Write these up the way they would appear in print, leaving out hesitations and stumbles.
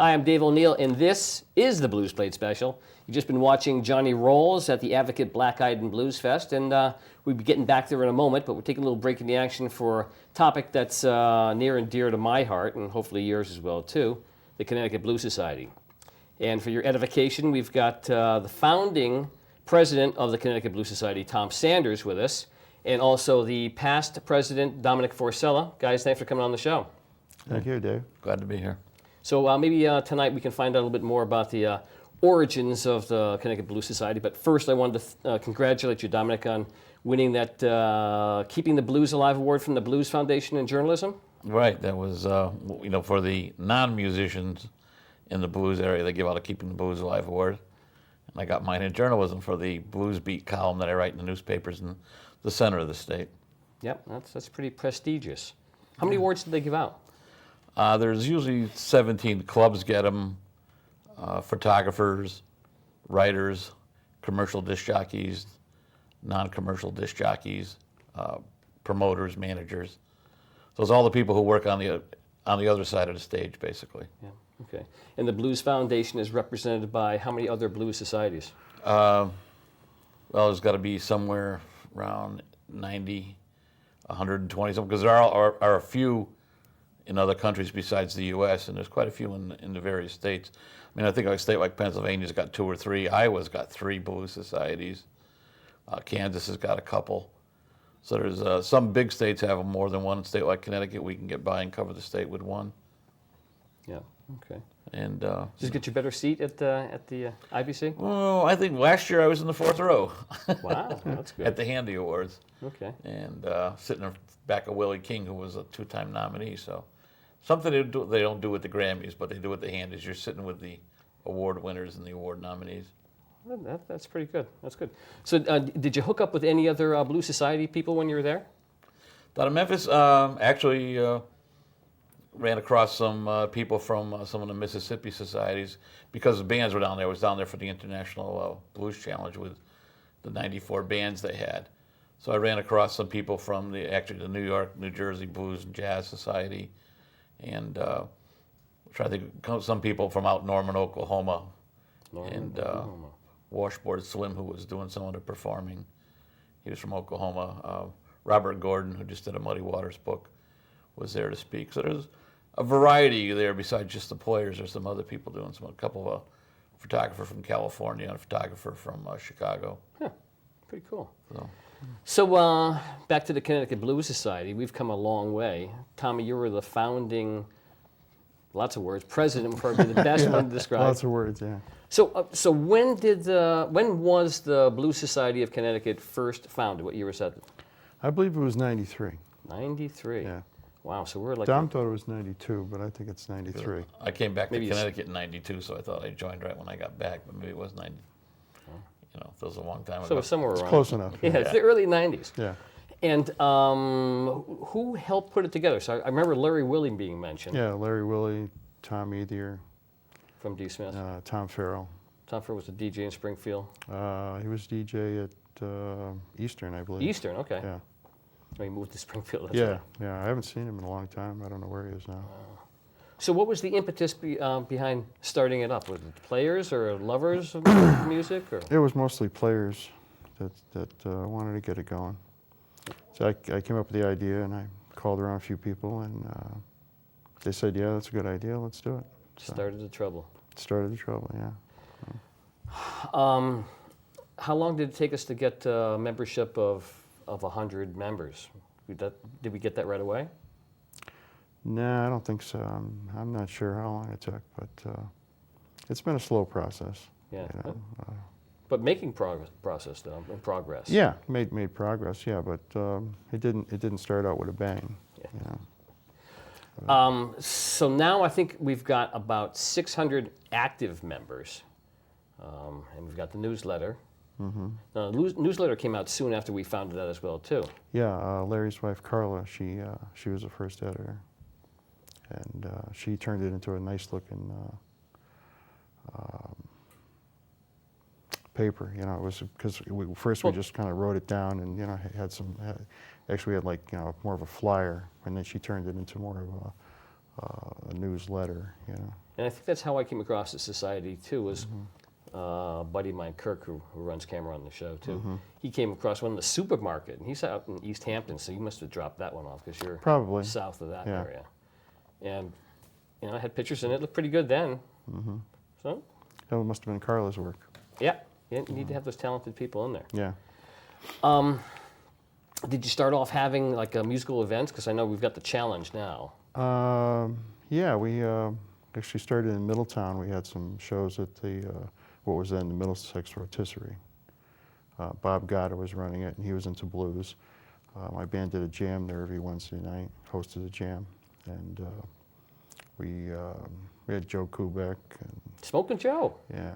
Hi, I'm Dave ONeil, and this is the Blues Plate Special. You've just been watching Johnny Rolls at the Advocate Black-Eyed and Blues Fest, and we'll be getting back there in a moment, but we're taking a little break in the action for a topic that's near and dear to my heart, and hopefully yours as well, too, the Connecticut Blues Society. And for your edification, we've got the founding president of the Connecticut Blues Society, Tom Sanders, with us, and also the past president, Domenic Forcella. Guys, thanks for coming on the show. Thank you, Dave. Glad to be here. So maybe tonight we can find out a little bit more about the origins of the Connecticut Blues Society. But first, I wanted to congratulate you, Domenic, on winning that Keeping the Blues Alive award from the Blues Foundation in Journalism. Right, that was, for the non-musicians in the blues area, they give out a Keeping the Blues Alive award. And I got mine in journalism for the Blues Beat column that I write in the newspapers in the center of the state. Yep, that's pretty prestigious. How many awards did they give out? There's usually 17 clubs get them, photographers, writers, commercial disc jockeys, non-commercial disc jockeys, promoters, managers. So it's all the people who work on the other side of the stage, basically. Yeah, okay. And the Blues Foundation is represented by how many other blues societies? Well, there's got to be somewhere around 90, 120 something, because there are a few in other countries besides the U.S., and there's quite a few in the various states. I mean, I think a state like Pennsylvania's got 2 or 3. Iowa's got 3 blues societies. Kansas has got a couple. So there's some big states have more than one. State like Connecticut, we can get by and cover the state with one. Yeah, okay. And Just get you a better seat at the IBC? well, I think last year I was in the 4th row. Wow, that's good. At the Handy Awards. Okay. And sitting back of Willie King, who was a 2-time nominee. So something they don't do with the Grammys, but they do with the Handies. You're sitting with the award winners and the award nominees. That's pretty good. That's good. So did you hook up with any other Blues Society people when you were there? Down in Memphis, actually ran across some people from some of the Mississippi societies because the bands were down there. I was down there for the International Blues Challenge with the 94 bands they had. So I ran across some people from the New York, New Jersey Blues and Jazz Society, and try to think some people from out Norman, Oklahoma, Oklahoma. Washboard Slim, who was doing some of the performing. He was from Oklahoma. Robert Gordon, who just did a Muddy Waters book, was there to speak. So there's a variety there besides just the players. There's some other people doing a couple of a photographer from California and a photographer from Chicago. Yeah, pretty cool. So back to the Connecticut Blues Society. We've come a long way. Tommy, you were the founding, lots of words, president would probably be the best one to describe. Lots of words, yeah. So when was the Blues Society of Connecticut first founded? What year was that? I believe it was 93. 93. Yeah. Wow, so we're like... Dom thought it was 92, but I think it's 93. I came back to Connecticut in 92, so I thought I joined right when I got back, but maybe it was 90. That was a long time ago. So it was somewhere around. Close enough. Yeah, it's the early 90s. Yeah. And who helped put it together? So I remember Larry Willie being mentioned. Yeah, Larry Willie, Tom Ethier. From D. Smith. Tom Farrell. Tom Farrell was a DJ in Springfield. He was DJ at Eastern, I believe. Eastern, okay. Yeah. So he moved to Springfield. That's Yeah, right. yeah. I haven't seen him in a long time. I don't know where he is now. So what was the impetus behind starting it up? Was it players or lovers of music? Or? It was mostly players that wanted to get it going. So I came up with the idea, and I called around a few people, and they said, yeah, that's a good idea, let's do it. So Started the trouble. started the trouble, yeah. How long did it take us to get membership of 100 members? Did we get that right away? No, I don't think so. I'm not sure how long it took, but it's been a slow process. Yeah. You know. But making progress. Yeah, made progress. Yeah, but it didn't start out with a bang. Yeah. You know. So now I think we've got about 600 active members, and we've got the newsletter. Mm-hmm. Now, the newsletter came out soon after we founded that as well, too. Yeah, Larry's wife Carla, she was the first editor, and she turned it into a nice-looking paper. You know, it was because we just kind of wrote it down, and you know, actually we had like more of a flyer, and then she turned it into more of a newsletter, you know. And I think that's how I came across the society too. Was a buddy of mine, Kirk, who runs camera on the show too. He came across one in the supermarket, and he's out in East Hampton, so you must have dropped that one off because you're Probably. south of that Yeah. area. And I had pictures, and it looked pretty good then. So That must have been Carla's work. yeah, you need to have those talented people in there. Yeah. Did you start off having like musical events? Because I know we've got the challenge now. Yeah, we actually started in Middletown. We had some shows at the what was then the Middlesex Rotisserie. Bob Gotta was running it, and he was into blues. My band did a jam there every Wednesday night, hosted a jam, and we had Joe Kubek and Smoking Joe. yeah,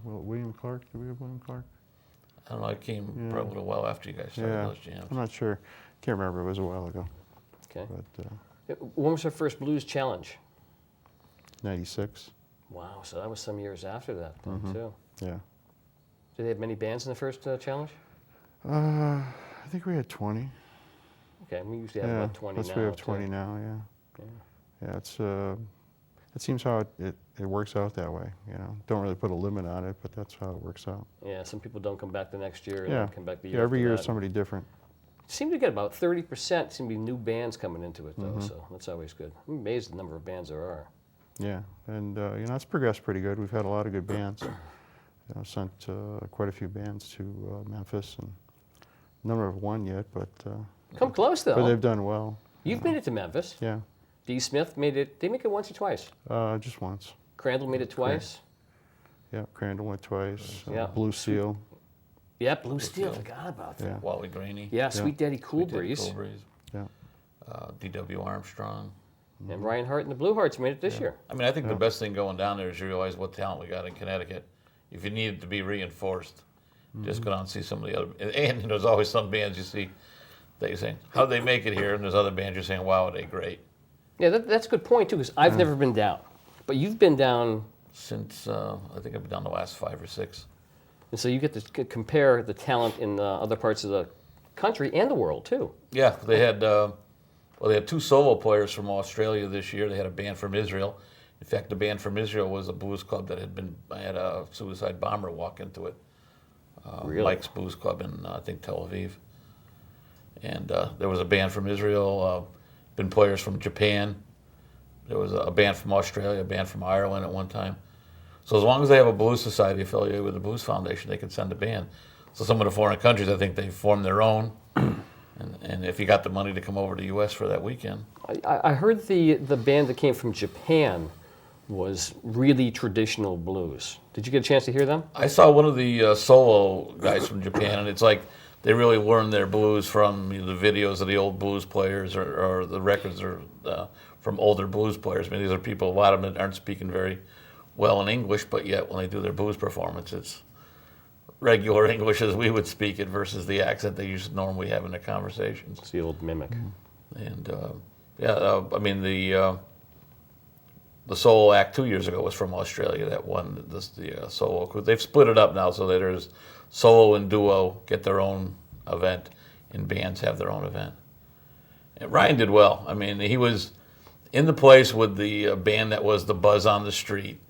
William Clark. Did we have William Clark? I don't know, I came probably a little while after you guys started Yeah, those jams. I'm not sure. Can't remember. It was a while ago. Okay. But When was our first blues challenge? 96. Wow, so that was some years after that then too. Yeah. Did they have many bands in the first challenge? I think we had 20. Okay, we usually have Yeah, about 20 now. we have too. 20 now. Yeah. Yeah. Yeah, it's it seems how it works out that way. You know, don't really put a limit on it, but that's how it works out. Yeah, some people don't come back the next year and Yeah. then come back the year Yeah, every after year that. is somebody different. Seem to get about 30% seem to be new bands coming into it though, so that's always good. I'm amazed at the number of bands there are. Yeah, and you know, it's progressed pretty good. We've had a lot of good bands. You know, sent quite a few bands to Memphis, and none have won yet, but Come close though. they've done well. You've made it to Memphis. Yeah, D. Smith made it. They make it once or twice. just once. Crandall made it twice. Yeah, Crandall went twice. Yeah. Blue Seal. Yeah, Blue Steel. Forgot about that. Yeah. Wally Graney. Yeah, Sweet Daddy Cool Sweet Daddy Breeze. Cool Breeze. Yeah. D.W. Armstrong. And Ryan Hart and the Blue Hearts made it this year. I mean, I think the best thing going down there is you realize what talent we got in Connecticut. If you need it to be reinforced, just go down and see some of the other. And there's always some bands you see that you're saying, how'd they make it here? And there's other bands you're saying, wow, are they great? Yeah, that's a good point too, because I've never been down. But you've been down, Since, I think I've been down the last 5 or 6. and so you get to compare the talent in other parts of the country and the world too. Yeah, they had they had 2 solo players from Australia this year. They had a band from Israel. In fact, the band from Israel was a blues club that had a suicide bomber walk into it. Really? Mike's Blues Club in I think Tel Aviv. And there was a band from Israel. Been players from Japan. There was a band from Australia, a band from Ireland at one time. So as long as they have a blues society affiliated with the Blues Foundation, they can send a band. So some of the foreign countries, I think they formed their own. And if you got the money to come over to the U.S. for that weekend. I heard the band that came from Japan was really traditional blues. Did you get a chance to hear them? I saw one of the solo guys from Japan, and it's like they really learned their blues from the videos of the old blues players or the records from older blues players. I mean, these are people, a lot of them that aren't speaking very well in English, but yet when they do their blues performance, it's regular English as we would speak it versus the accent they used to normally have in their conversations. It's the old mimic. And I mean the solo act 2 years ago was from Australia that won the solo. They've split it up now so that there's solo and duo get their own event, and bands have their own event. And Ryan did well. I mean, he was in the place with the band that was the Buzz on the Street,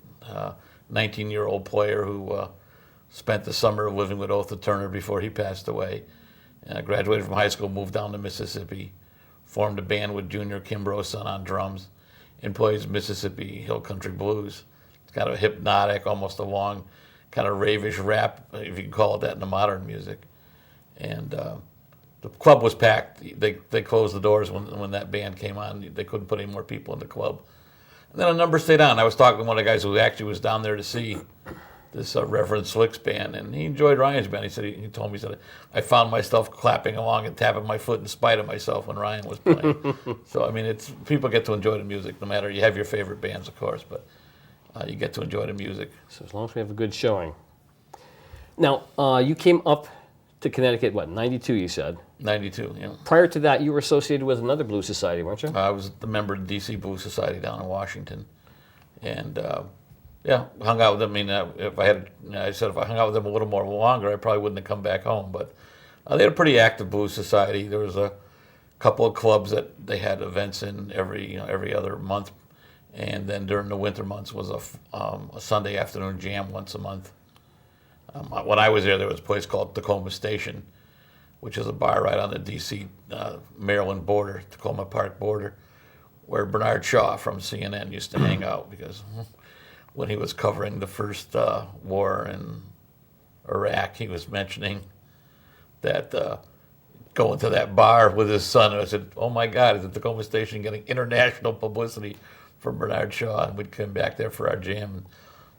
19-year-old player who spent the summer living with Otha Turner before he passed away. Graduated from high school, moved down to Mississippi, formed a band with Junior Kimbrough's son on drums, and plays Mississippi Hill Country Blues. It's kind of hypnotic, almost a long, kind of ravish rap, if you can call it that, in the modern music. And the club was packed. They closed the doors when that band came on. They couldn't put any more people in the club. And then a number stayed on. I was talking to one of the guys who actually was down there to see this Reverend Slick's band, and he enjoyed Ryan's band. He said he told me, he said, I found myself clapping along and tapping my foot in spite of myself when Ryan was playing. So I mean, it's people get to enjoy the music, no matter you have your favorite bands, of course, but you get to enjoy the music. So as long as we have a good showing. Now, you came up to Connecticut, what, 92 you said? 92, yeah. Prior to that, you were associated with another blues society, weren't you? I was the member of the DC Blues Society down in Washington, and yeah, hung out with them. I mean, if I hung out with them a little more longer, I probably wouldn't have come back home. But they had a pretty active blues society. There was a couple of clubs that they had events in every other month, and then during the winter months was a Sunday afternoon jam once a month. When I was there was a place called Tacoma Station, which is a bar right on the D.C. Maryland border, Tacoma Park border, where Bernard Shaw from CNN used to hang out, because when he was covering the first war in Iraq, he was mentioning that going to that bar with his son. And I said, "Oh my God, is the Tacoma Station getting international publicity from Bernard Shaw?" And we'd come back there for our jam. And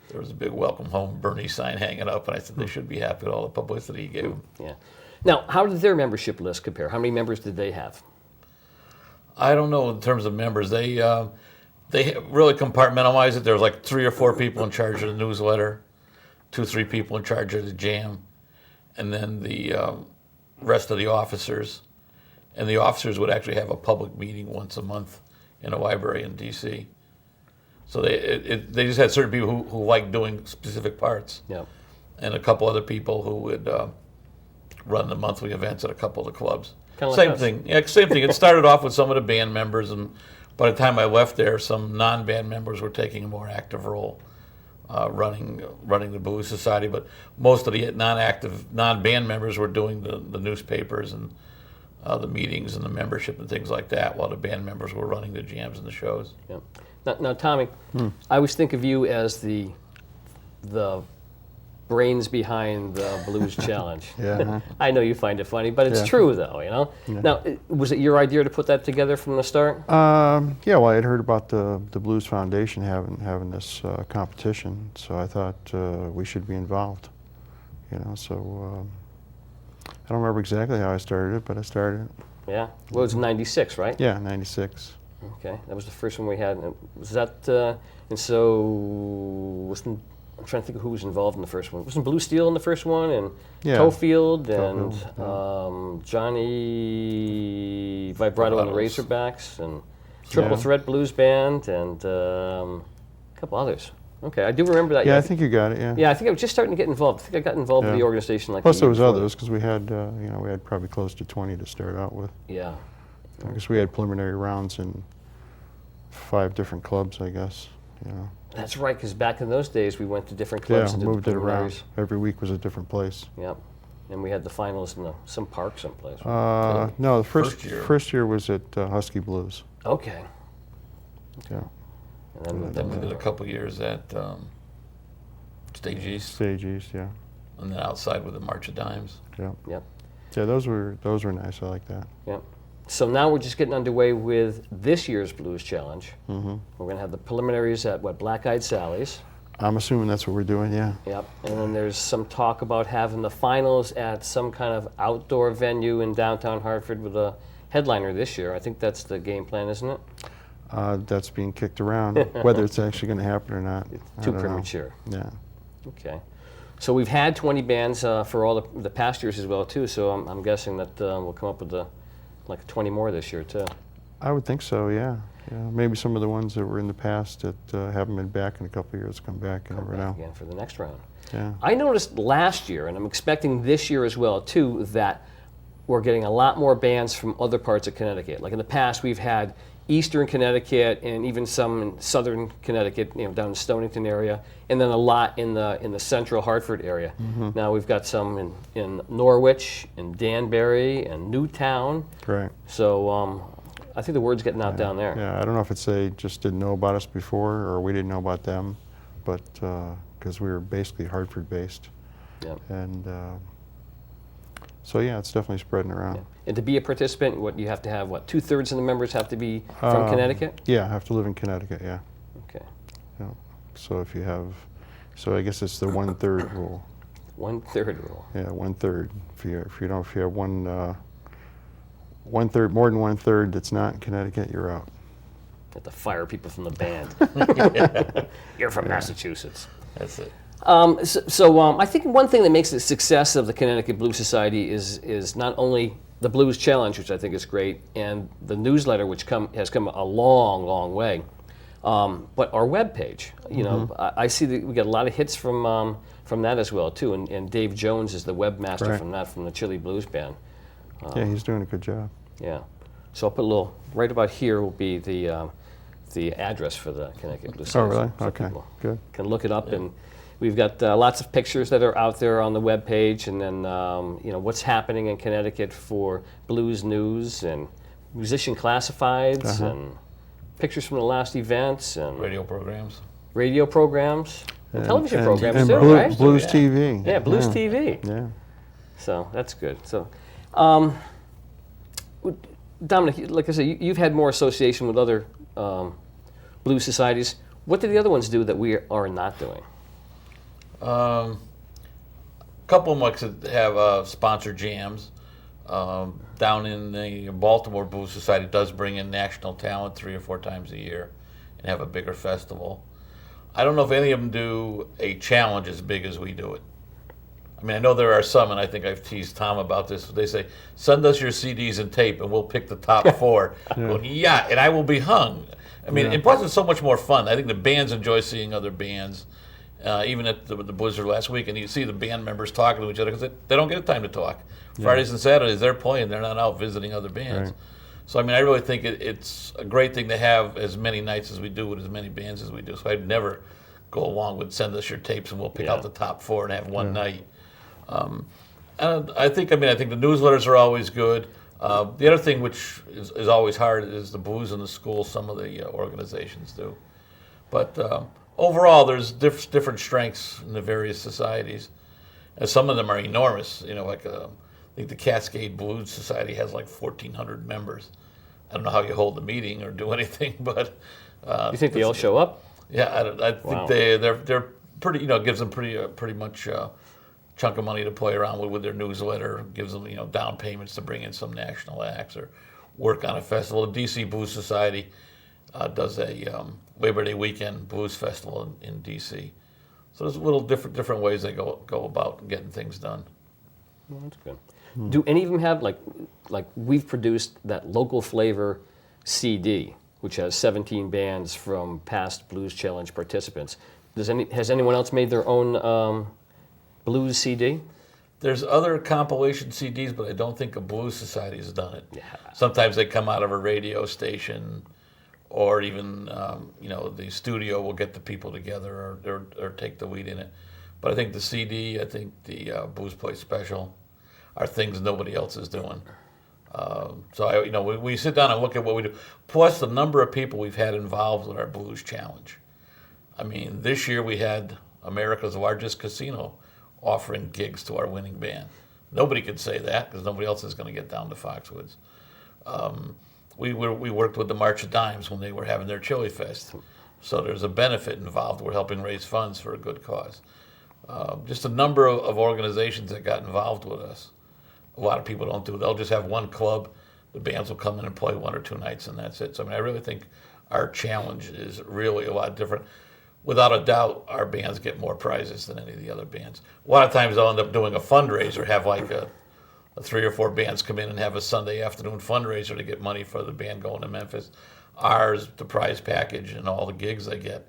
there was a big welcome home Bernie sign hanging up, and I said they should be happy with all the publicity he gave them. Yeah. Now, how did their membership list compare? How many members did they have? I don't know in terms of members. They really compartmentalized it. There was like 3 or 4 people in charge of the newsletter, 2, 3 people in charge of the jam, and then the rest of the officers. And the officers would actually have a public meeting once a month in a library in D.C. So they just had certain people who liked doing specific parts. Yeah. And a couple other people who would run the monthly events at a couple of the clubs. Kinda like Same us. thing. Yeah, same thing. It started off with some of the band members, and by the time I left there, some non-band members were taking a more active role, running the Blues Society. But most of the non-band members were doing the newspapers and the meetings and the membership and things like that, while the band members were running the jams and the shows. Yeah. Now, Tommy, I always think of you as the brains behind the Blues Challenge. Yeah. I know you find it funny, but it's Yeah. true, though. Yeah. Now, was it your idea to put that together from the start? Yeah, well, I had heard about the Blues Foundation having this competition, so I thought we should be involved. So I don't remember exactly how I started it, but I started it. Yeah. Well, it was '96, right? Yeah, '96. Okay, that was the first one we had. And was that? And so, I'm trying to think of who was involved in the first one. Wasn't Blue Steel in the first one, and Yeah. Toefield and Johnny Vibrato and the Razorbacks, and Triple Yeah. Threat Blues Band, and a couple others. Okay, I do remember that. Yeah, I think you got it. Yeah. Yeah, I think I was just starting to get involved. I think I got involved with Yeah. the organization like. Plus a there year was before. others because we had we had probably close to 20 to start out with. Yeah. I guess we had preliminary rounds in 5 different clubs, I guess. That's right, because back in those days, we went to different Yeah, clubs and did the moved it around. preliminaries. Every week was a different place. Yep. And we had the finals in some park someplace. No, the First year. year was at Husky Blues. Okay. Yeah, And Then we did a couple years at Stage East, Stage East. Yeah, and then outside with the March of Dimes. yeah. Yep. Yeah, those were nice. I like that. Yep. So now we're just getting underway with this year's Blues Challenge. Mm-hmm. We're going to have the preliminaries at Black Eyed Sally's. I'm assuming that's what we're doing. Yeah. Yep. And then there's some talk about having the finals at some kind of outdoor venue in downtown Hartford with a headliner this year. I think that's the game plan, isn't it? That's being kicked around. Whether it's actually going to happen or not, I Too don't know. premature. Yeah. Okay. So we've had 20 bands for all the past years as well, too. So I'm guessing that we'll come up with like 20 more this year, too. I would think so. Yeah. Yeah. Maybe some of the ones that were in the past that haven't been back in a couple of years come back. You never know. Again for the next round. Yeah. I noticed last year, and I'm expecting this year as well, too, that we're getting a lot more bands from other parts of Connecticut. Like in the past, we've had Eastern Connecticut and even some in Southern Connecticut, down in Stonington area, and then a lot in the Central Hartford area. Mm-hmm. Now we've got some in Norwich, in Danbury, and Newtown. Right. So I think the word's getting out down there. Yeah. I don't know if it's they just didn't know about us before or we didn't know about them, but because we were basically Hartford based. Yep. And so yeah, it's definitely spreading around. Yeah. And to be a participant, you have to have 2/3 of the members have to be from Connecticut? Yeah, I have to live in Connecticut. Yeah. Okay. Yeah. So if you have, I guess it's the 1/3 rule. 1/3 rule. Yeah, 1/3. If you have one 1/3, more than 1/3 that's not in Connecticut, you're out. You have to fire people from the band. You're from Massachusetts. That's it. So I think one thing that makes the success of the Connecticut Blues Society is not only the Blues Challenge, which I think is great, and the newsletter, which has come a long, long way, but our webpage. I see that we get a lot of hits from that as well too, and Dave Jones is the webmaster Right. from the Chili Blues Band. Yeah, he's doing a good job. Yeah. So I'll put a little, right about here will be the address for the Connecticut Blues Oh, Society. really? So Okay, people good. can look it up, and we've got lots of pictures that are out there on the web page, and then what's happening in Connecticut for blues news and musician classifieds and pictures from the last events and Radio programs. radio programs and television programs and too, right? Blues TV. Yeah, Blues TV. Yeah. So that's good. So, Domenic, like I said, you've had more association with other blues societies. What do the other ones do that we are not doing? A couple of them like to have sponsored jams. Down in the Baltimore Blues Society does bring in national talent 3 or 4 times a year and have a bigger festival. I don't know if any of them do a challenge as big as we do it. I mean, I know there are some, and I think I've teased Tom about this. They say, send us your CDs and tape, and we'll pick the top 4. Going, yeah, and I will be hung. I mean, and plus it's so much more fun. I think the bands enjoy seeing other bands. Even at the Blizzard last week, and you see the band members talking to each other because they don't get time to talk. Fridays and Saturdays, they're playing. They're not out visiting other bands. Right. So, I mean, I really think it's a great thing to have as many nights as we do with as many bands as we do. So I'd never go along with send us your tapes and we'll pick out the top 4 and have one night. And I think the newsletters are always good. The other thing which is always hard is the blues in the school, some of the organizations do. But overall, there's different strengths in the various societies. And some of them are enormous. I think the Cascade Blues Society has like 1,400 members. I don't know how you hold a meeting or do anything, but You think they all show up? yeah, I think they're pretty. Gives them pretty much chunk of money to play around with their newsletter. Gives them down payments to bring in some national acts or work on a festival. The DC Blues Society does a Labor Day weekend blues festival in DC. So there's little different ways they go about getting things done. Well, that's good. Do any of them have like we've produced that local flavor CD, which has 17 bands from past Blues Challenge participants? Has anyone else made their own blues CD? There's other compilation CDs, but I don't think a Blues Society has done it. Yeah. Sometimes they come out of a radio station, or even the studio will get the people together or take the lead in it. But I think the CD, I think the Blues Play Special are things nobody else is doing. So we sit down and look at what we do. Plus the number of people we've had involved with our Blues Challenge. I mean, this year we had America's largest casino offering gigs to our winning band. Nobody could say that because nobody else is going to get down to Foxwoods. We worked with the March of Dimes when they were having their Chili Fest. So there's a benefit involved. We're helping raise funds for a good cause. Just a number of organizations that got involved with us. A lot of people don't do it. They'll just have one club. The bands will come in and play 1 or 2 nights, and that's it. So, I really think our challenge is really a lot different. Without a doubt, our bands get more prizes than any of the other bands. A lot of times they'll end up doing a fundraiser, have like a 3 or 4 bands come in and have a Sunday afternoon fundraiser to get money for the band going to Memphis. Ours, the prize package and all the gigs they get,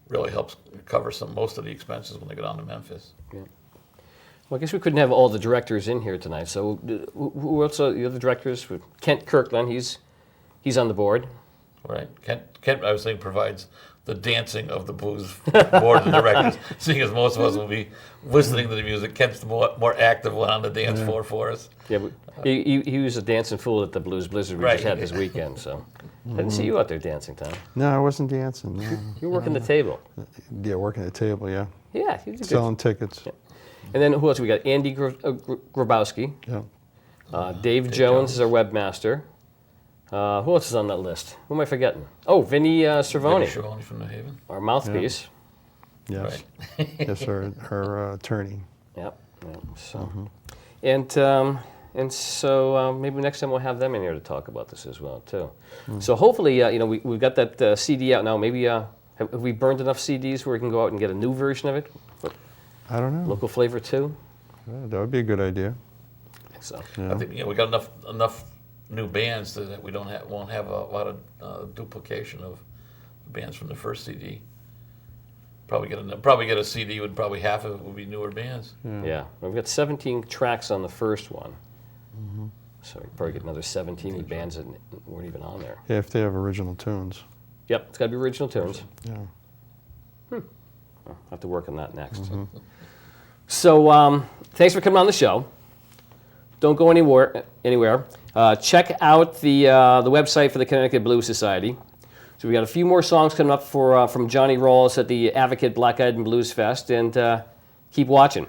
really helps cover most of the expenses when they go down to Memphis. Yeah. Well, I guess we couldn't have all the directors in here tonight. So who else are the other directors? Kent Kirkland, he's on the board. Right. Kent, I was saying, provides the dancing of the blues board of directors, seeing as most of us will be listening to the music. Kent's the more active one on the dance floor for us. Yeah, he was a dancing fool at the Blues Blizzard we just had this weekend. So I didn't see you out there dancing, Tom. No, I wasn't dancing. No. You were working the table. Yeah, working at the table, yeah. Yeah, he was a good. Selling tickets. Yeah. And then who else we got? Andy Grabowski. Yeah. Dave Jones is our webmaster. Who else is on that list? Who am I forgetting? Oh, Vinny Cervoni, Cervoni from New Haven. our mouthpiece. Yes. Right. Yes, her attorney. Yep. So, and so maybe next time we'll have them in here to talk about this as well too. So hopefully, we've got that CD out now. Maybe have we burned enough CDs where we can go out and get a new version of it? I don't know. Local flavor too. Yeah, that would be a good idea. So I think we got enough new bands that we won't have a lot of duplication of bands from the first CD. Probably get a CD with probably half of it would be newer bands. yeah, we've got 17 tracks on the first one. So you probably get another 17 bands that weren't even on there. Yeah, if they have original tunes. Yep, it's got to be original tunes. Yeah. I'll have to work on that next. So thanks for coming on the show. Don't go anywhere. Check out the website for the Connecticut Blues Society. So we got a few more songs coming up from Johnny Rolls at the Advocate Black Eyed and Blues Fest, and keep watching.